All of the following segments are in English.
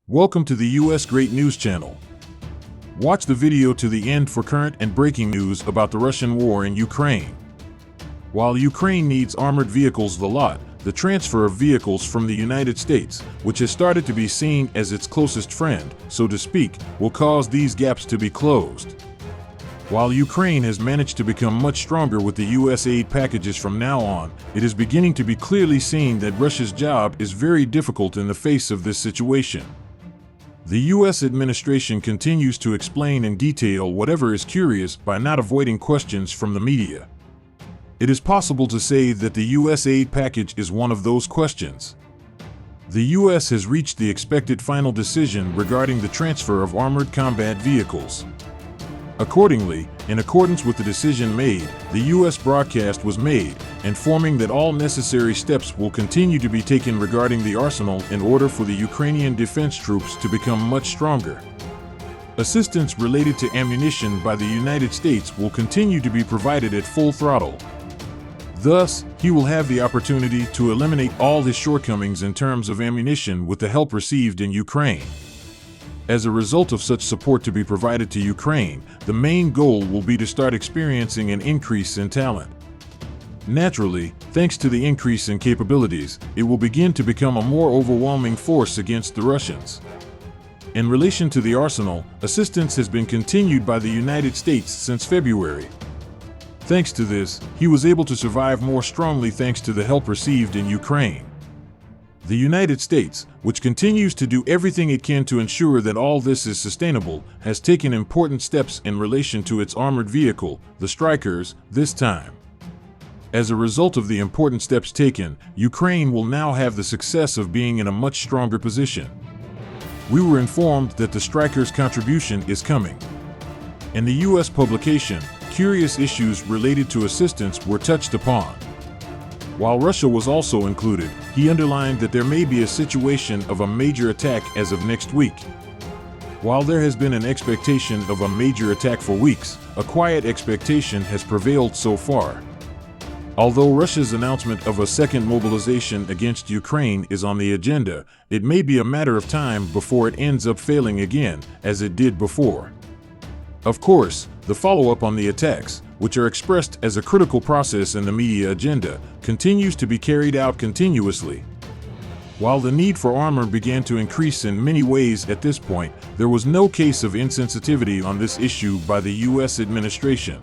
Welcome to the U.S. Great News Channel. Watch the video to the end for current and breaking news about the Russian war in Ukraine. While Ukraine needs armored vehicles a lot, the transfer of vehicles from the United States, which has started to be seen as its closest friend, so to speak, will cause these gaps to be closed. While Ukraine has managed to become much stronger with the U.S. aid packages from now on, it is beginning to be clearly seen that Russia's job is very difficult in the face of this situation. The U.S. administration continues to explain in detail whatever is curious by not avoiding questions from the media. It is possible to say that the U.S. aid package is one of those questions. The U.S. has reached the expected final decision regarding the transfer of armored combat vehicles. Accordingly, in accordance with the decision made, the U.S. broadcast was made, informing that all necessary steps will continue to be taken regarding the arsenal in order for the Ukrainian defense troops to become much stronger. Assistance related to ammunition by the United States will continue to be provided at full throttle. Thus, he will have the opportunity to eliminate all his shortcomings in terms of ammunition with the help received in Ukraine. As a result of such support to be provided to Ukraine, the main goal will be to start experiencing an increase in talent. Naturally, thanks to the increase in capabilities, it will begin to become a more overwhelming force against the Russians. In relation to the arsenal, assistance has been continued by the United States since February. Thanks to this, he was able to survive more strongly thanks to the help received in Ukraine. The United States, which continues to do everything it can to ensure that all this is sustainable, has taken important steps in relation to its armored vehicle, the Strykers, this time. As a result of the important steps taken, Ukraine will now have the success of being in a much stronger position. We were informed that the Strykers' contribution is coming. In the U.S. publication, curious issues related to assistance were touched upon. While Russia was also included, he underlined that there may be a situation of a major attack as of next week. While there has been an expectation of a major attack for weeks, a quiet expectation has prevailed so far. Although Russia's announcement of a second mobilization against Ukraine is on the agenda, it may be a matter of time before it ends up failing again, as it did before. Of course, the follow-up on the attacks, which are expressed as a critical process in the media agenda, continues to be carried out continuously. While the need for armor began to increase in many ways at this point, there was no case of insensitivity on this issue by the U.S. administration.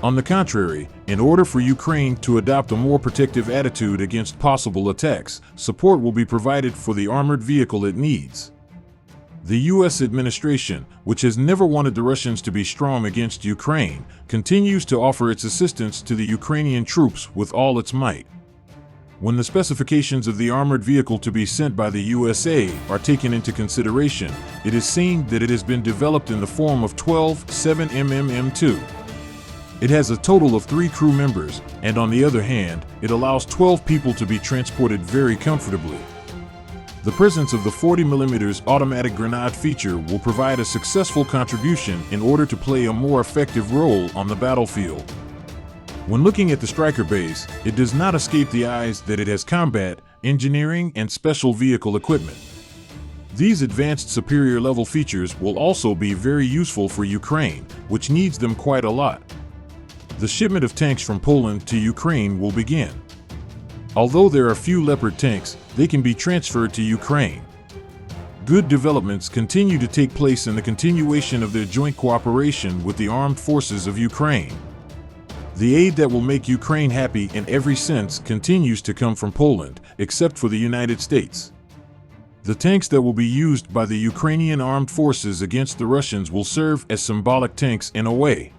On the contrary, in order for Ukraine to adopt a more protective attitude against possible attacks, support will be provided for the armored vehicle it needs. The U.S. administration, which has never wanted the Russians to be strong against Ukraine, continues to offer its assistance to the Ukrainian troops with all its might. When the specifications of the armored vehicle to be sent by the USA are taken into consideration, it is seen that it has been developed in the form of 12 7mm M2. It has a total of 3 crew members, and on the other hand, it allows 12 people to be transported very comfortably. The presence of the 40mm automatic grenade feature will provide a successful contribution in order to play a more effective role on the battlefield. When looking at the Stryker base, it does not escape the eyes that it has combat, engineering, and special vehicle equipment. These advanced superior level features will also be very useful for Ukraine, which needs them quite a lot. The shipment of tanks from Poland to Ukraine will begin. Although there are few Leopard tanks, they can be transferred to Ukraine. Good developments continue to take place in the continuation of their joint cooperation with the armed forces of Ukraine. The aid that will make Ukraine happy in every sense continues to come from Poland, except for the United States. The tanks that will be used by the Ukrainian armed forces against the Russians will serve as symbolic tanks in a way.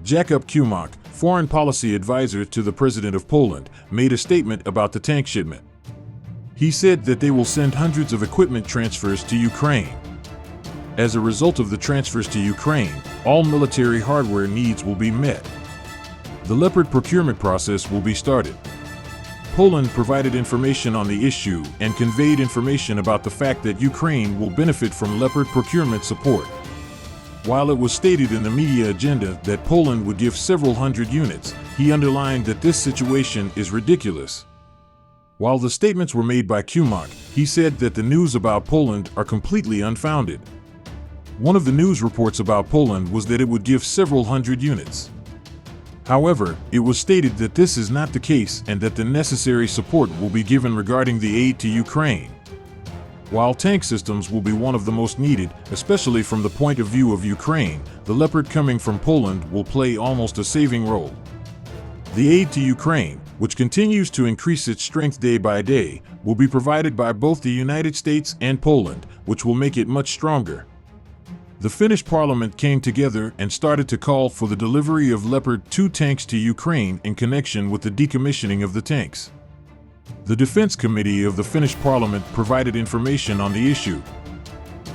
Jakub Kumak, foreign policy advisor to the President of Poland, made a statement about the tank shipment. He said that they will send hundreds of equipment transfers to Ukraine. As a result of the transfers to Ukraine, all military hardware needs will be met. The Leopard procurement process will be started. Poland provided information on the issue and conveyed information about the fact that Ukraine will benefit from Leopard procurement support. While it was stated in the media agenda that Poland would give several hundred units, he underlined that this situation is ridiculous. While the statements were made by Kumak, he said that the news about Poland are completely unfounded. One of the news reports about Poland was that it would give several hundred units. However, it was stated that this is not the case and that the necessary support will be given regarding the aid to Ukraine. While tank systems will be one of the most needed, especially from the point of view of Ukraine, the Leopard coming from Poland will play almost a saving role. The aid to Ukraine, which continues to increase its strength day by day, will be provided by both the United States and Poland, which will make it much stronger. The Finnish parliament came together and started to call for the delivery of Leopard 2 tanks to Ukraine in connection with the decommissioning of the tanks. The Defense Committee of the Finnish Parliament provided information on the issue.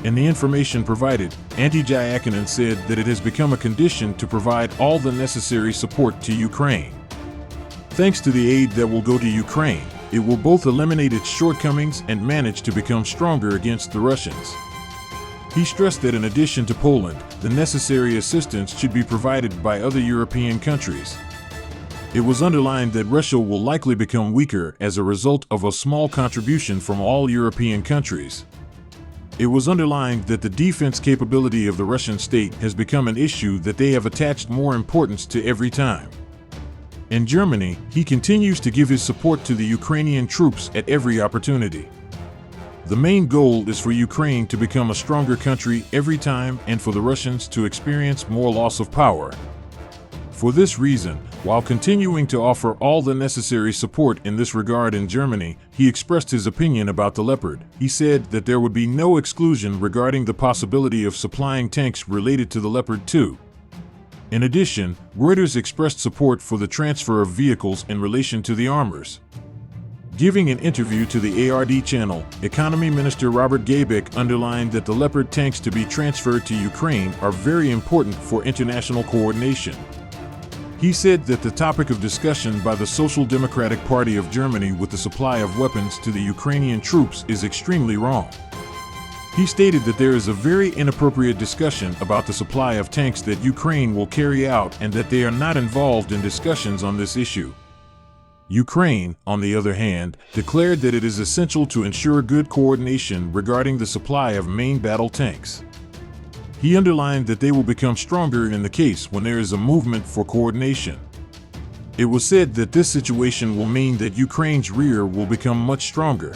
In the information provided, Antti Jääkkönen said that it has become a condition to provide all the necessary support to Ukraine. Thanks to the aid that will go to Ukraine, it will both eliminate its shortcomings and manage to become stronger against the Russians. He stressed that in addition to Poland, the necessary assistance should be provided by other European countries. It was underlined that Russia will likely become weaker as a result of a small contribution from all European countries. It was underlined that the defense capability of the Russian state has become an issue that they have attached more importance to every time. In Germany, he continues to give his support to the Ukrainian troops at every opportunity. The main goal is for Ukraine to become a stronger country every time and for the Russians to experience more loss of power. For this reason, while continuing to offer all the necessary support in this regard in Germany, he expressed his opinion about the Leopard. He said that there would be no exclusion regarding the possibility of supplying tanks related to the Leopard 2. In addition, Reuters expressed support for the transfer of vehicles in relation to the HIMARS. Giving an interview to the ARD channel, Economy Minister Robert Gabeck underlined that the Leopard tanks to be transferred to Ukraine are very important for international coordination. He said that the topic of discussion by the Social Democratic Party of Germany with the supply of weapons to the Ukrainian troops is extremely wrong. He stated that there is a very inappropriate discussion about the supply of tanks that Ukraine will carry out and that they are not involved in discussions on this issue. Ukraine, on the other hand, declared that it is essential to ensure good coordination regarding the supply of main battle tanks. He underlined that they will become stronger in the case when there is a movement for coordination. It was said that this situation will mean that Ukraine's rear will become much stronger.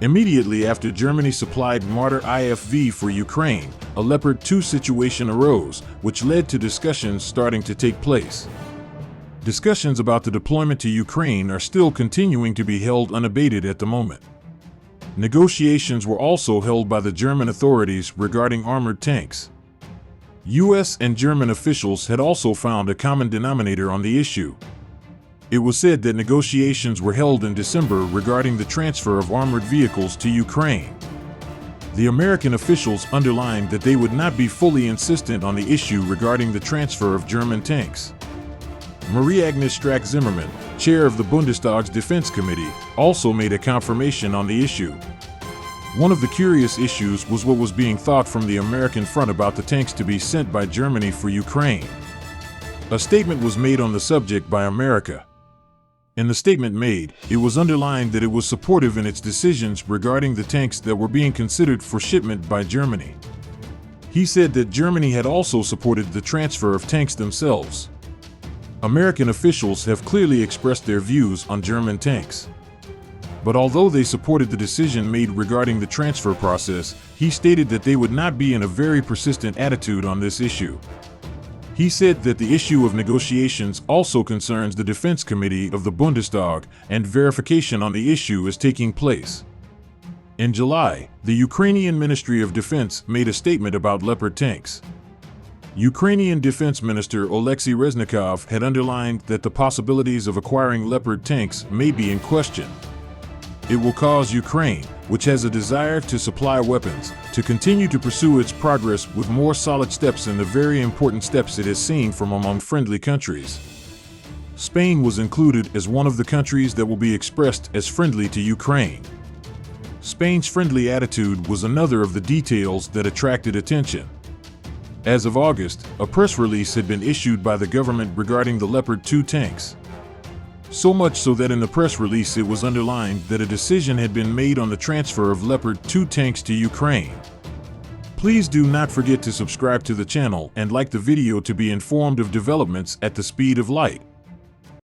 Immediately after Germany supplied Marder IFV for Ukraine, a Leopard 2 situation arose, which led to discussions starting to take place. Discussions about the deployment to Ukraine are still continuing to be held unabated at the moment. Negotiations were also held by the German authorities regarding armored tanks. US and German officials had also found a common denominator on the issue. It was said that negotiations were held in December regarding the transfer of armored vehicles to Ukraine. The American officials underlined that they would not be fully insistent on the issue regarding the transfer of German tanks. Marie-Agnes Strack-Zimmermann, chair of the Bundestag's Defense Committee, also made a confirmation on the issue. One of the curious issues was what was being thought from the American front about the tanks to be sent by Germany for Ukraine. A statement was made on the subject by America. In the statement made, it was underlined that it was supportive in its decisions regarding the tanks that were being considered for shipment by Germany. He said that Germany had also supported the transfer of tanks themselves. American officials have clearly expressed their views on German tanks. But although they supported the decision made regarding the transfer process, he stated that they would not be in a very persistent attitude on this issue. He said that the issue of negotiations also concerns the Defense Committee of the Bundestag, and verification on the issue is taking place. In July, the Ukrainian Ministry of Defense made a statement about Leopard tanks. Ukrainian Defense Minister Oleksiy Reznikov had underlined that the possibilities of acquiring Leopard tanks may be in question. It will cause Ukraine, which has a desire to supply weapons, to continue to pursue its progress with more solid steps in the very important steps it has seen from among friendly countries. Spain was included as one of the countries that will be expressed as friendly to Ukraine. Spain's friendly attitude was another of the details that attracted attention. As of August, a press release had been issued by the government regarding the Leopard 2 tanks. So much so that in the press release it was underlined that a decision had been made on the transfer of Leopard 2 tanks to Ukraine. Please do not forget to subscribe to the channel and like the video to be informed of developments at the speed of light.